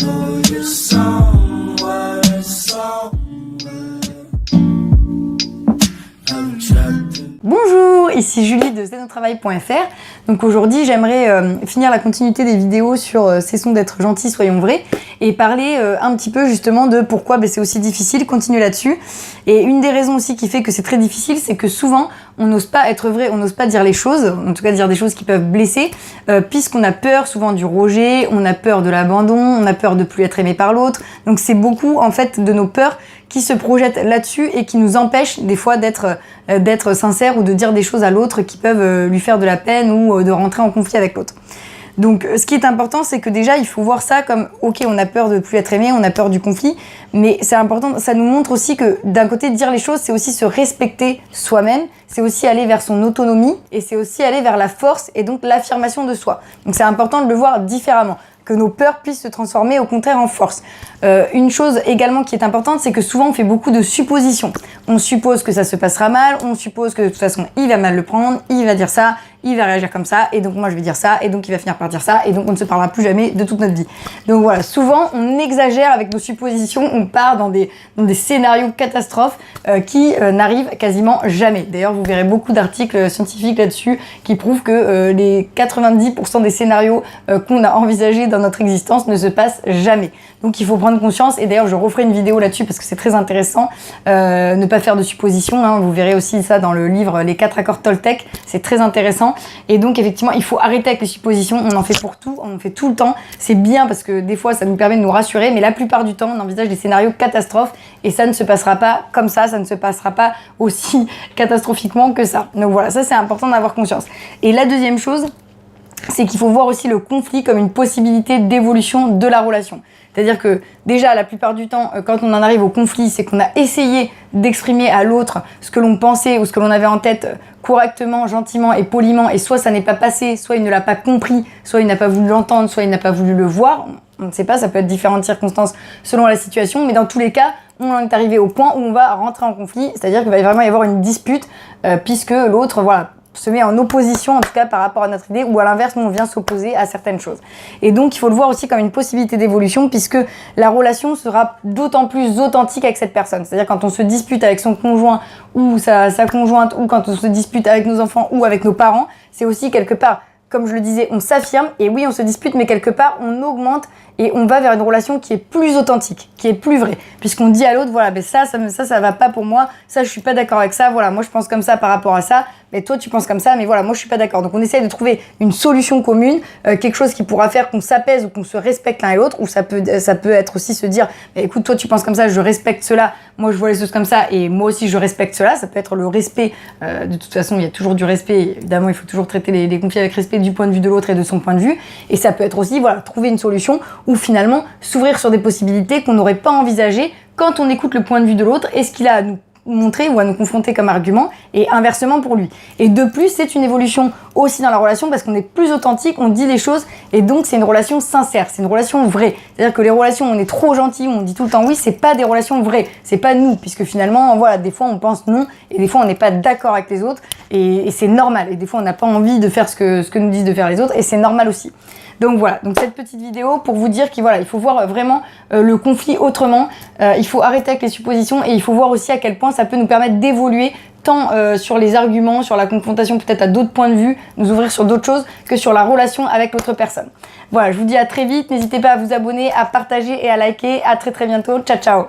know you're somewhere, I'm trapped in. Bonjour, ici Julie de zenotravail.fr. Donc aujourd'hui, j'aimerais finir la continuité des vidéos sur cessons d'être gentils, soyons vrais, et parler un petit peu justement de pourquoi c'est aussi difficile, continuer là-dessus. Et une des raisons aussi qui fait que c'est très difficile, c'est que souvent, on n'ose pas être vrai, on n'ose pas dire les choses, en tout cas dire des choses qui peuvent blesser, puisqu'on a peur souvent du rejet, on a peur de l'abandon, on a peur de plus être aimé par l'autre. Donc c'est beaucoup en fait de nos peurs qui se projettent là-dessus et qui nous empêchent des fois d'être sincères ou de dire des choses à l'autre qui peuvent lui faire de la peine ou de rentrer en conflit avec l'autre. Donc ce qui est important, c'est que déjà il faut voir ça comme ok, on a peur de plus être aimé, on a peur du conflit, mais c'est important, ça nous montre aussi que d'un côté dire les choses, c'est aussi se respecter soi-même, c'est aussi aller vers son autonomie et c'est aussi aller vers la force et donc l'affirmation de soi. Donc c'est important de le voir différemment, que nos peurs puissent se transformer au contraire en force. Une chose également qui est importante, c'est que souvent on fait beaucoup de suppositions. On suppose que ça se passera mal, on suppose que de toute façon il va mal le prendre, il va dire ça, il va réagir comme ça, et donc moi je vais dire ça, et donc il va finir par dire ça, et donc on ne se parlera plus jamais de toute notre vie. Donc voilà, souvent on exagère avec nos suppositions, on part dans des scénarios catastrophes qui n'arrivent quasiment jamais. D'ailleurs vous verrez beaucoup d'articles scientifiques là-dessus qui prouvent que les 90% des scénarios qu'on a envisagés dans notre existence ne se passent jamais. Donc il faut prendre conscience, et d'ailleurs je referai une vidéo là-dessus parce que c'est très intéressant, ne pas faire de suppositions, hein. Vous verrez aussi ça dans le livre Les 4 accords Toltec, c'est très intéressant. Et donc effectivement il faut arrêter avec les suppositions, on en fait pour tout, on en fait tout le temps, c'est bien parce que des fois ça nous permet de nous rassurer, mais la plupart du temps on envisage des scénarios catastrophes et ça ne se passera pas comme ça ne se passera pas aussi catastrophiquement que ça. Donc voilà, ça c'est important d'avoir conscience. Et la deuxième chose, c'est qu'il faut voir aussi le conflit comme une possibilité d'évolution de la relation. C'est-à-dire que déjà, la plupart du temps, quand on en arrive au conflit, c'est qu'on a essayé d'exprimer à l'autre ce que l'on pensait ou ce que l'on avait en tête correctement, gentiment et poliment, et soit ça n'est pas passé, soit il ne l'a pas compris, soit il n'a pas voulu l'entendre, soit il n'a pas voulu le voir. On ne sait pas, ça peut être différentes circonstances selon la situation, mais dans tous les cas, on en est arrivé au point où on va rentrer en conflit, c'est-à-dire qu'il va vraiment y avoir une dispute, puisque l'autre, voilà, se met en opposition en tout cas par rapport à notre idée, ou à l'inverse, nous on vient s'opposer à certaines choses. Et donc il faut le voir aussi comme une possibilité d'évolution, puisque la relation sera d'autant plus authentique avec cette personne. C'est-à-dire quand on se dispute avec son conjoint ou sa conjointe, ou quand on se dispute avec nos enfants ou avec nos parents, c'est aussi quelque part, comme je le disais, on s'affirme, et oui on se dispute, mais quelque part on augmente et on va vers une relation qui est plus authentique, qui est plus vraie, puisqu'on dit à l'autre, voilà, ben ça va pas pour moi, ça je suis pas d'accord avec ça, voilà, moi je pense comme ça par rapport à ça, mais toi tu penses comme ça, mais voilà, moi je suis pas d'accord. Donc on essaye de trouver une solution commune, quelque chose qui pourra faire qu'on s'apaise ou qu'on se respecte l'un et l'autre, ou ça peut être aussi se dire, écoute, toi tu penses comme ça, je respecte cela, moi je vois les choses comme ça, et moi aussi je respecte cela. Ça peut être le respect, de toute façon il y a toujours du respect, évidemment il faut toujours traiter les conflits avec respect du point de vue de l'autre et de son point de vue, et ça peut être aussi, voilà, trouver une solution ou finalement s'ouvrir sur des possibilités qu'on n'aurait pas envisagées quand on écoute le point de vue de l'autre et ce qu'il a à nous montrer ou à nous confronter comme argument, et inversement pour lui. Et de plus, c'est une évolution aussi dans la relation parce qu'on est plus authentique, on dit les choses, et donc c'est une relation sincère, c'est une relation vraie. C'est-à-dire que les relations où on est trop gentil, où on dit tout le temps oui, c'est pas des relations vraies, c'est pas nous, puisque finalement, voilà, des fois on pense non, et des fois on n'est pas d'accord avec les autres, et c'est normal, et des fois on n'a pas envie de faire ce que nous disent de faire les autres, et c'est normal aussi. Donc voilà, donc cette petite vidéo pour vous dire qu'il il faut voir vraiment le conflit autrement, il faut arrêter avec les suppositions, et il faut voir aussi à quel point ça peut nous permettre d'évoluer tant sur les arguments, sur la confrontation peut-être à d'autres points de vue, nous ouvrir sur d'autres choses que sur la relation avec l'autre personne. Voilà, je vous dis à très vite, n'hésitez pas à vous abonner, à partager et à liker, à très bientôt, ciao ciao.